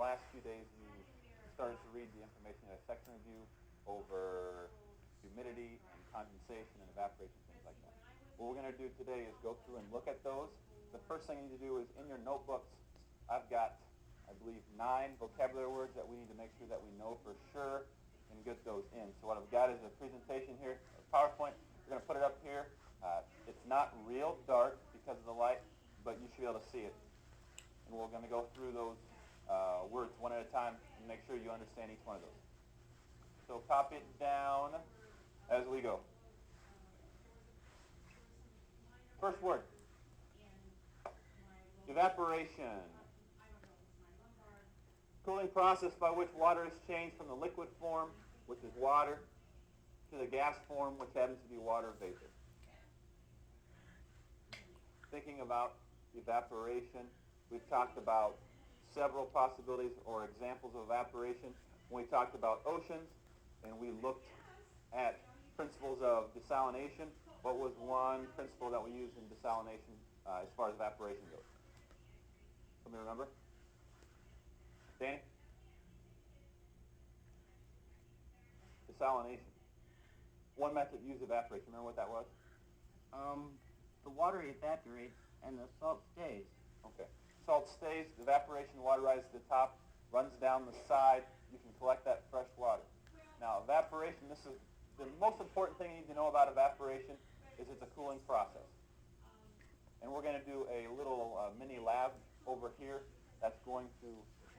last few days you started to read the information in a section review over humidity and condensation and evaporation, things like that. What we're going to do today is go through and look at those. The first thing you need to do is in your notebooks, I've got, I believe, 9 vocabulary words that we need to make sure that we know for sure and get those in. So what I've got is a presentation here, a PowerPoint. We're going to put it up here. It's not real dark because of the light, but you should be able to see it. And we're going to go through those words one at a time and make sure you understand each one of those. So copy it down as we go. First word, evaporation. Cooling process by which water is changed from the liquid form, which is water, to the gas form, which happens to be water vapor. Thinking about evaporation, we've talked about several possibilities or examples of evaporation when we talked about oceans, and we looked at principles of desalination. What was one principle that we used in desalination as far as evaporation goes? Somebody remember? Danny? Desalination. One method used evaporation. Remember what that was? The water evaporates and the salt stays. Okay. Salt stays, the evaporation water rises to the top, runs down the side. You can collect that fresh water. Now, evaporation, this is the most important thing you need to know about evaporation is it's a cooling process. And we're going to do a little mini lab over here that's going to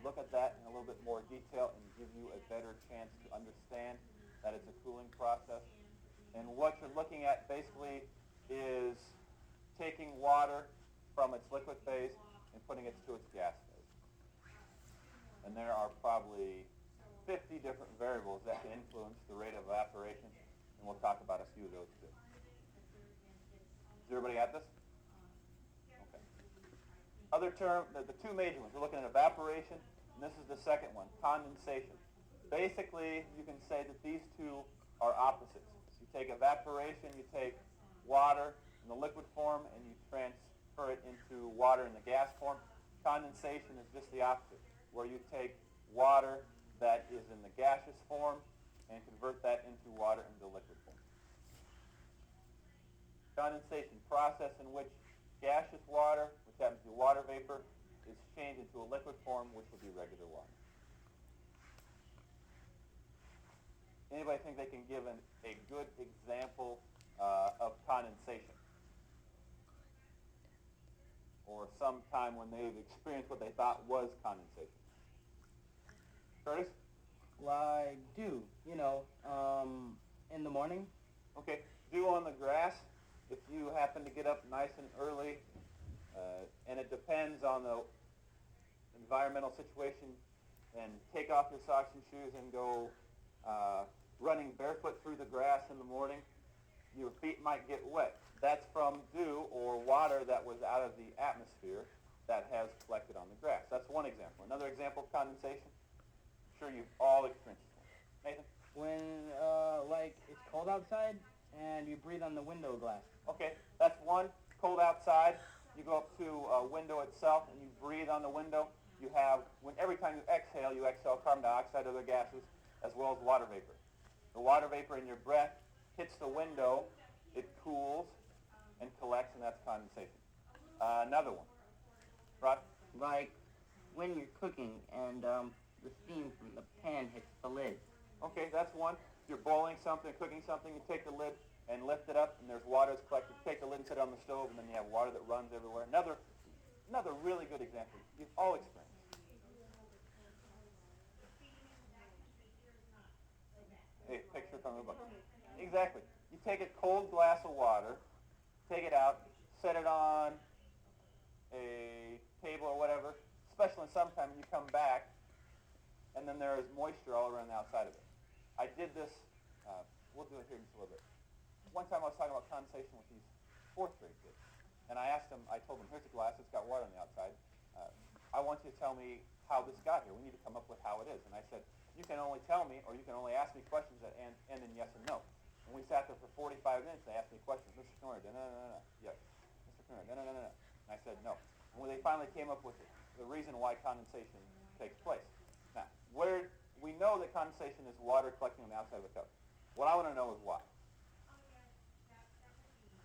look at that in a little bit more detail and give you a better chance to understand that it's a cooling process. And what you're looking at basically is taking water from its liquid phase and putting it to its gas phase. And there are probably 50 different variables that can influence the rate of evaporation, and we'll talk about a few of those too. Does everybody got this? Okay. Other term, the two major ones, we're looking at evaporation, and this is the second one, condensation. Basically, you can say that these two are opposites. You take evaporation, you take water in the liquid form, and you transfer it into water in the gas form. Condensation is just the opposite, where you take water that is in the gaseous form and convert that into water in the liquid form. Condensation, process in which gaseous water, which happens to be water vapor, is changed into a liquid form, which would be regular water. Anybody think they can give a good example of condensation? Or some time when they've experienced what they thought was condensation? Curtis? Well, I do, in the morning. Okay, dew on the grass. If you happen to get up nice and early, and it depends on the environmental situation, and take off your socks and shoes and go running barefoot through the grass in the morning, your feet might get wet. That's from dew or water that was out of the atmosphere that has collected on the grass. That's one example. Another example of condensation, I'm sure you've all experienced this one. Nathan? When, it's cold outside and you breathe on the window glass. Okay, that's one. Cold outside, you go up to a window itself and you breathe on the window. You have, every time you exhale carbon dioxide, other gases, as well as water vapor. The water vapor in your breath hits the window, it cools and collects, and that's condensation. Another one. Rod? Like when you're cooking and the steam from the pan hits the lid. Okay, that's one. If you're boiling something, cooking something, you take the lid and lift it up, and there's water that's collected. You take the lid and set it on the stove, and then you have water that runs everywhere. Another really good example. You've all experienced. Hey, picture from the book. Exactly. You take a cold glass of water, take it out, set it on a table or whatever, especially in summertime, and you come back, and then there is moisture all around the outside of it. I did this, we'll do it here in just a little bit. One time I was talking about condensation with these 4th grade kids, and I told them, here's a glass, it's got water on the outside. I want you to tell me how this got here. We need to come up with how it is. And I said, you can only tell me, or you can only ask me questions that end in yes or no. And we sat there for 45 minutes, they asked me questions. Mr. Knorr, no. Yes. Mr. Knorr, no. And I said no. And when they finally came up with the reason why condensation takes place. like condensation is water collecting on the outside of a cup. What I want to know is why.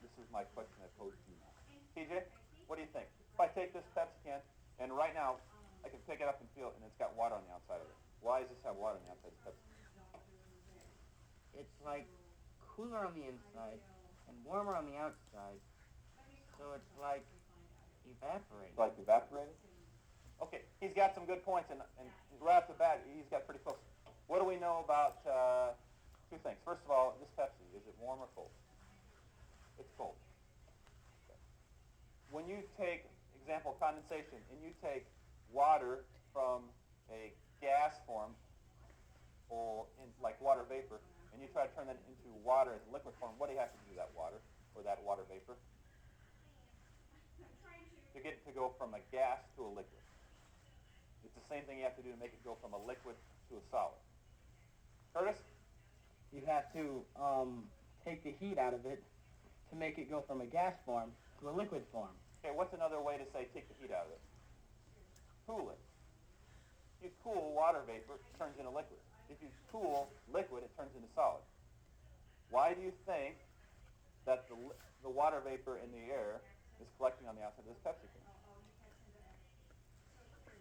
This is my question I pose to you now. TJ, what do you think? If I take this Pepsi can, and right now I can pick it up and feel it, and it's got water on the outside of it. Why does this have water on the outside of the Pepsi can? It's like cooler on the inside and warmer on the outside, so it's like evaporating. Like evaporated? Okay, he's got some good points, and right off the bat, he's got pretty close. What do we know about two things? First of all, this Pepsi, is it warm or cold? It's cold. Okay. When you take, example, condensation, and you take water from a gas form, or in, like water vapor, and you try to turn that into water as a liquid form, what do you have to do to that water, or that water vapor? To get it to go from a gas to a liquid. It's the same thing you have to do to make it go from a liquid to a solid. Curtis? You have to take the heat out of it to make it go from a gas form to a liquid form. Okay, what's another way to say take the heat out of it? Cool it. If you cool water vapor, it turns into liquid. If you cool liquid, it turns into solid. Why do you think that the water vapor in the air is collecting on the outside of this Pepsi can?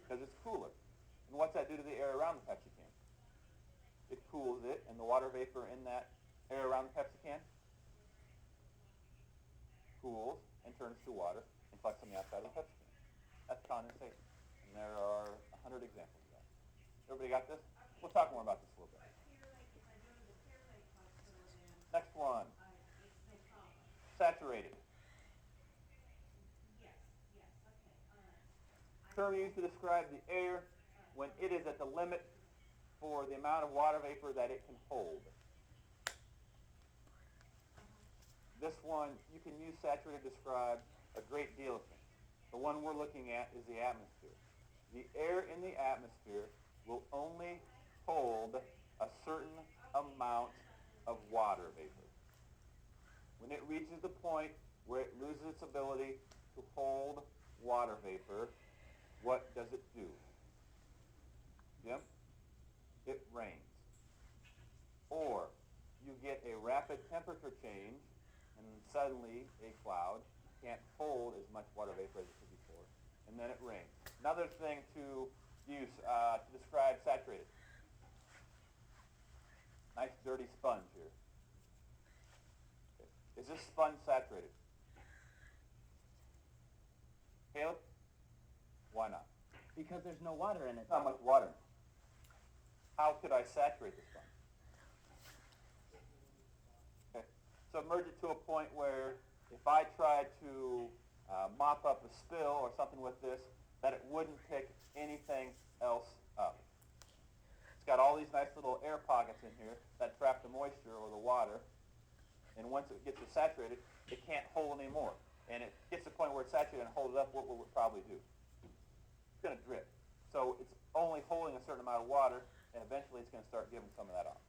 Because it's cooler. And what's that do to the air around the Pepsi can? It cools it, and the water vapor in that air around the Pepsi can cools and turns to water and collects on the outside of the Pepsi can. That's condensation. And there are 100 examples of that. Everybody got this? We'll talk more about this a little bit. Next one. Saturated. Term used to describe the air when it is at the limit for the amount of water vapor that it can hold. This one, you can use saturated to describe a great deal of things. The one we're looking at is the atmosphere. The air in the atmosphere will only hold a certain amount of water vapor. When it reaches the point where it loses its ability to hold water vapor, what does it do? Jim? It rains. Or you get a rapid temperature change, and suddenly a cloud can't hold as much water vapor as it could before, and then it rains. Another thing to use to describe saturated. Nice dirty sponge here. Okay. Is this sponge saturated? Caleb? Why not? Because there's no water in it. Not much water. How could I saturate the sponge? Okay. Submerge it to a point where if I tried to mop up a spill or something with this, that it wouldn't pick anything else up. It's got all these nice little air pockets in here that trap the moisture or the water, and once it gets saturated, it can't hold anymore. And it gets to the point where it's saturated and holds it up, what will it probably do? It's going to drip. So it's only holding a certain amount of water, and eventually it's going to start giving some of that off.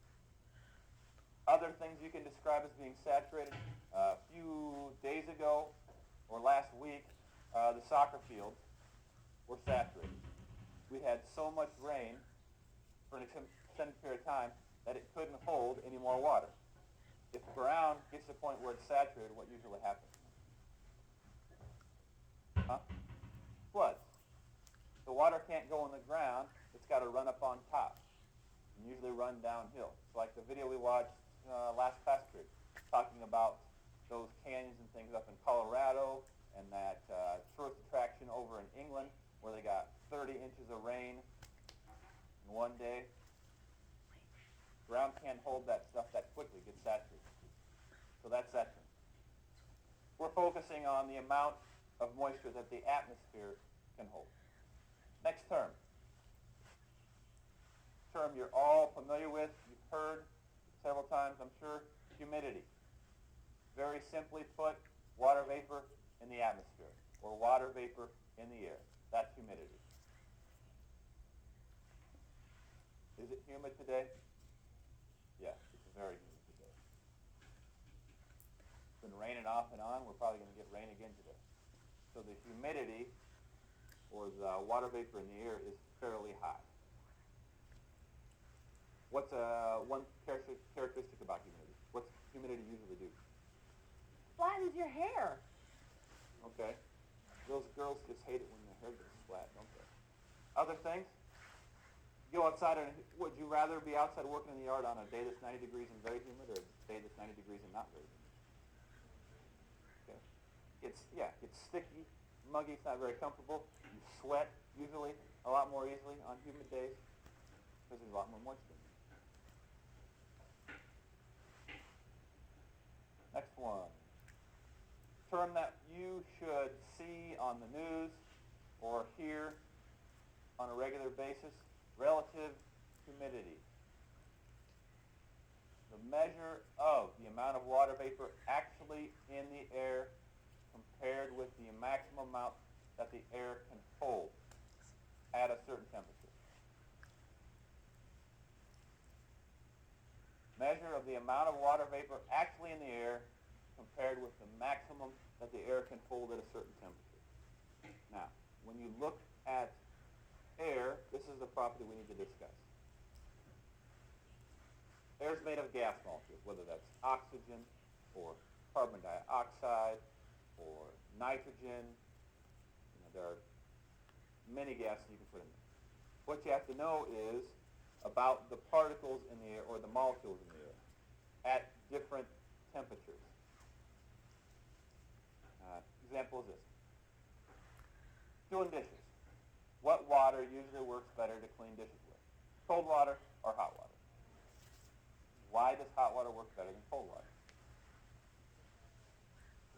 Other things you can describe as being saturated. A few days ago, or last week, the soccer fields were saturated. We had so much rain for an extended period of time that it couldn't hold any more water. If the ground gets to the point where it's saturated, what usually happens? Floods. The water can't go in the ground. It's got to run up on top, and usually run downhill. So like the video we watched last class period, talking about those canyons and things up in Colorado, and that tourist attraction over in England where they got 30 inches of rain in one day. Ground can't hold that stuff that quickly, gets saturated. So that's saturated. We're focusing on the amount of moisture that the atmosphere can hold. Next term. Term you're all familiar with, you've heard several times, I'm sure, humidity. Very simply put, water vapor in the atmosphere, or water vapor in the air. That's humidity. Is it humid today? Yes, it's very humid today. It's been raining off and on. We're probably going to get rain again today. So the humidity, or the water vapor in the air, is fairly high. What's one characteristic about humidity? What's humidity usually do? Flattens your hair. Okay. Those girls just hate it when their hair gets flat, don't they? Other things? You go outside, and would you rather be outside working in the yard on a day that's 90 degrees and very humid, or a day that's 90 degrees and not very humid? Okay. It's sticky, muggy, it's not very comfortable. You sweat usually a lot more easily on humid days because there's a lot more moisture. Next one. Term that you should see on the news or hear on a regular basis, relative humidity. The measure of the amount of water vapor actually in the air compared with the maximum amount that the air can hold at a certain temperature. Measure of the amount of water vapor actually in the air compared with the maximum that the air can hold at a certain temperature. Now, when you look at air, this is the property we need to discuss. Air is made of gas molecules, whether that's oxygen or carbon dioxide or nitrogen. There are many gases you can put in there. What you have to know is about the particles in the air or the molecules in the air at different temperatures. Example is this. Doing dishes. What water usually works better to clean dishes with? Cold water or hot water? Why does hot water work better than cold water?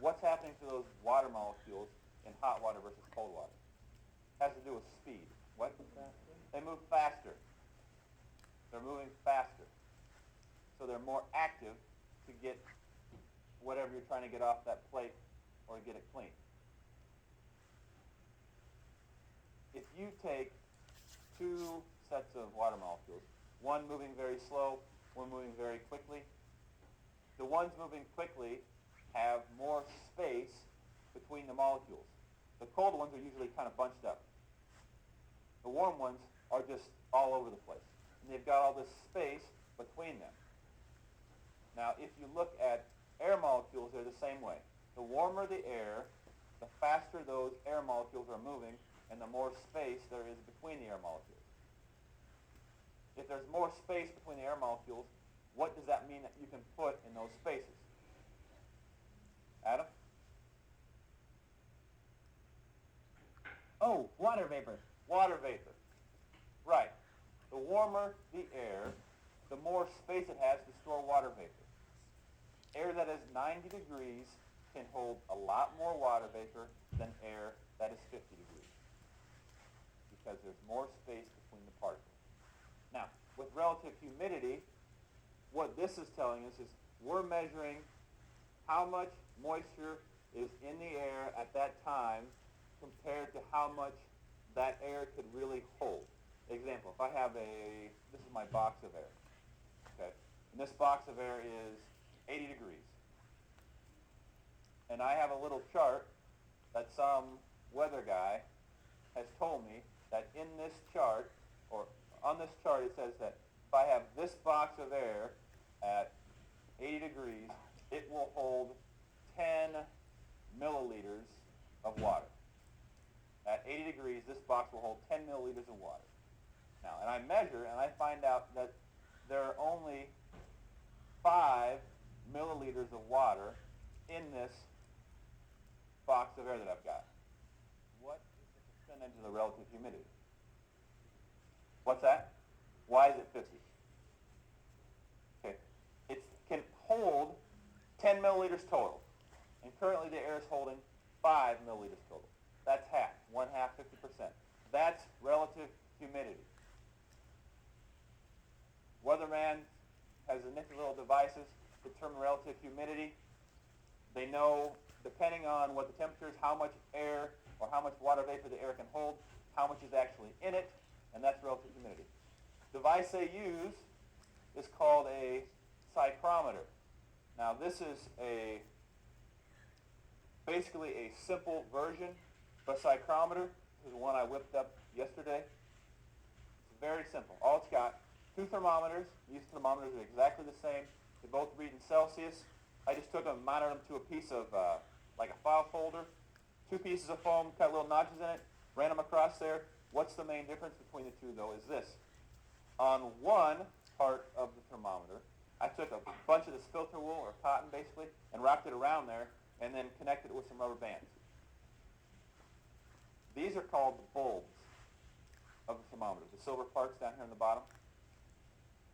What's happening to those water molecules in hot water versus cold water? It has to do with speed. What? They move faster. They're moving faster. So they're more active to get whatever you're trying to get off that plate or get it clean. If you take two sets of water molecules, one moving very slow, one moving very quickly, the ones moving quickly have more space between the molecules. The cold ones are usually kind of bunched up. The warm ones are just all over the place. And they've got all this space between them. Now, if you look at air molecules, they're the same way. The warmer the air, the faster those air molecules are moving, and the more space there is between the air molecules. If there's more space between the air molecules, what does that mean that you can put in those spaces? Adam? Oh, water vapor. Water vapor. Right. The warmer the air, the more space it has to store water vapor. Air that is 90 degrees can hold a lot more water vapor than air that is 50 degrees because there's more space between the particles. Now, with relative humidity, what this is telling us is we're measuring how much moisture is in the air at that time compared to how much that air could really hold. Example, if I have this is my box of air, okay? And this box of air is 80 degrees. And I have a little chart that some weather guy has told me that in this chart, or on this chart it says that if I have this box of air at 80 degrees, it will hold 10 milliliters of water. At 80 degrees, this box will hold 10 milliliters of water. Now, and I measure, and I find out that there are only 5 milliliters of water in this box of air that I've got. What is the percentage of the relative humidity? What's that? Why is it 50? Okay. It can hold 10 milliliters total. And currently the air is holding 5 milliliters total. That's half. 1/2, 50%. That's relative humidity. Weatherman has the nifty little devices to determine relative humidity. They know, depending on what the temperature is, how much air or how much water vapor the air can hold, how much is actually in it, and that's relative humidity. The device they use is called a psychrometer. Now, this is basically a simple version of a psychrometer. This is one I whipped up yesterday. It's very simple. All it's got, two thermometers. These thermometers are exactly the same. They both read in Celsius. I just took them and mounted them to a piece of, like a file folder. Two pieces of foam, cut little notches in it, ran them across there. What's the main difference between the two, though, is this. On one part of the thermometer, I took a bunch of this filter wool, or cotton basically, and wrapped it around there, and then connected it with some rubber bands. These are called the bulbs of the thermometer, the silver parts down here on the bottom.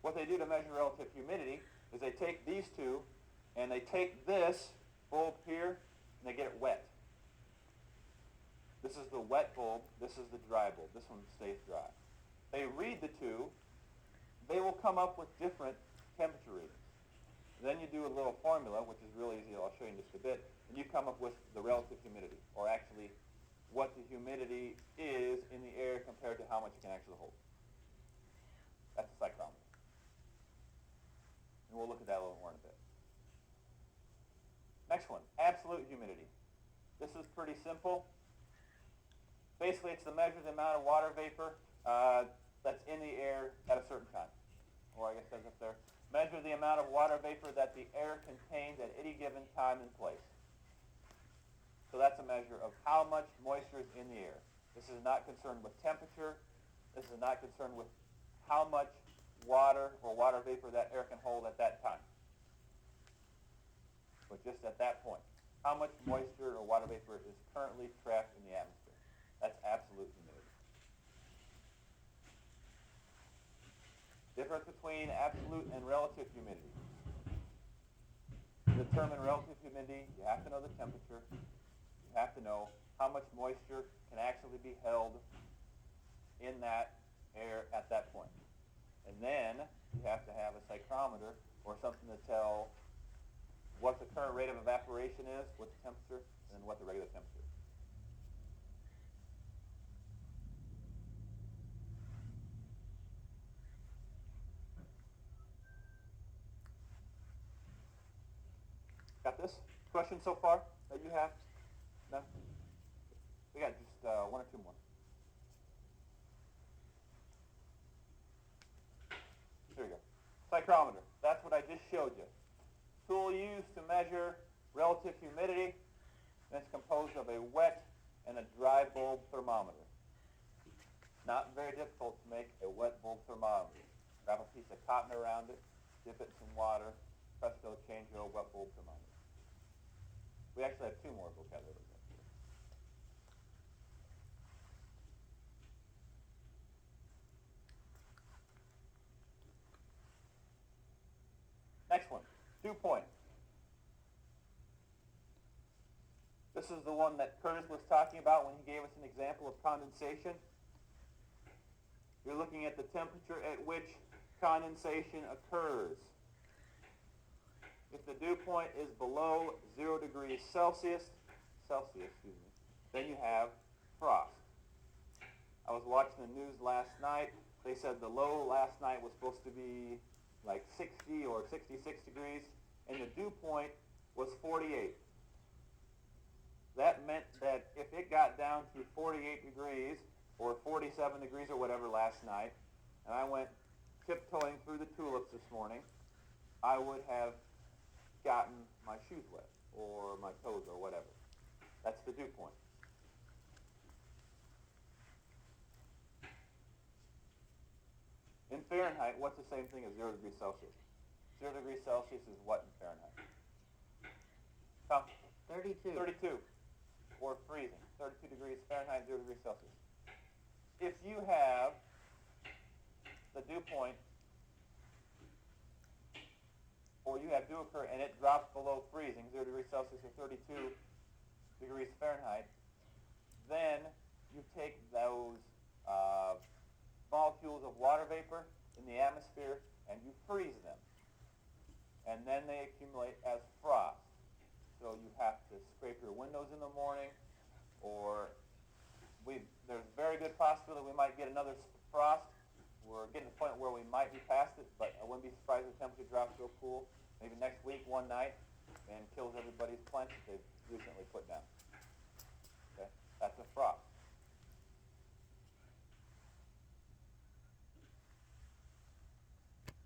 What they do to measure relative humidity is they take these two, and they take this bulb here, and they get it wet. This is the wet bulb. This is the dry bulb. This one stays dry. They read the two. They will come up with different temperature readings. Then you do a little formula, which is really easy. I'll show you in just a bit. And you come up with the relative humidity, or actually what the humidity is in the air compared to how much it can actually hold. That's a psychrometer. And we'll look at that a little more in a bit. Next one, absolute humidity. This is pretty simple. Basically, it's the measure of the amount of water vapor that's in the air at a certain time. Or I guess that's up there. Measure the amount of water vapor that the air contains at any given time and place. So that's a measure of how much moisture is in the air. This is not concerned with temperature. This is not concerned with how much water or water vapor that air can hold at that time. But just at that point, how much moisture or water vapor is currently trapped in the atmosphere. That's absolute humidity. Difference between absolute and relative humidity. To determine relative humidity, you have to know the temperature. You have to know how much moisture can actually be held in that air at that point. And then you have to have a psychrometer or something to tell what the current rate of evaporation is, what the temperature, and what the regular temperature is. Got this? Questions so far that you have? No? We got just one or two more. Here we go. Psychrometer. That's what I just showed you. Tool used to measure relative humidity. And it's composed of a wet and a dry bulb thermometer. Not very difficult to make a wet bulb thermometer. Wrap a piece of cotton around it, dip it in some water, presto, change your wet bulb thermometer. We actually have two more vocabulary. Next one, dew point. This is the one that Curtis was talking about when he gave us an example of condensation. You're looking at the temperature at which condensation occurs. If the dew point is below 0 degrees Celsius, then you have frost. I was watching the news last night. They said the low last night was supposed to be like 60 or 66 degrees, and the dew point was 48. That meant that if it got down to 48 degrees or 47 degrees or whatever last night, and I went tiptoeing through the tulips this morning, I would have gotten my shoes wet or my toes or whatever. That's the dew point. In Fahrenheit, what's the same thing as 0 degrees Celsius? 0 degrees Celsius is what in Fahrenheit? Tom? 32. 32. Or freezing. 32 degrees Fahrenheit, 0 degrees Celsius. If you have the dew point, or you have dew occur and it drops below freezing, 0 degrees Celsius or 32 degrees Fahrenheit, then you take those molecules of water vapor in the atmosphere and you freeze them. And then they accumulate as frost. So you have to scrape your windows in the morning, or there's a very good possibility we might get another frost. We're getting to the point where we might be past it, but I wouldn't be surprised if the temperature drops real cool, maybe next week, one night, and kills everybody's plants that they've recently put down. Okay? That's a frost.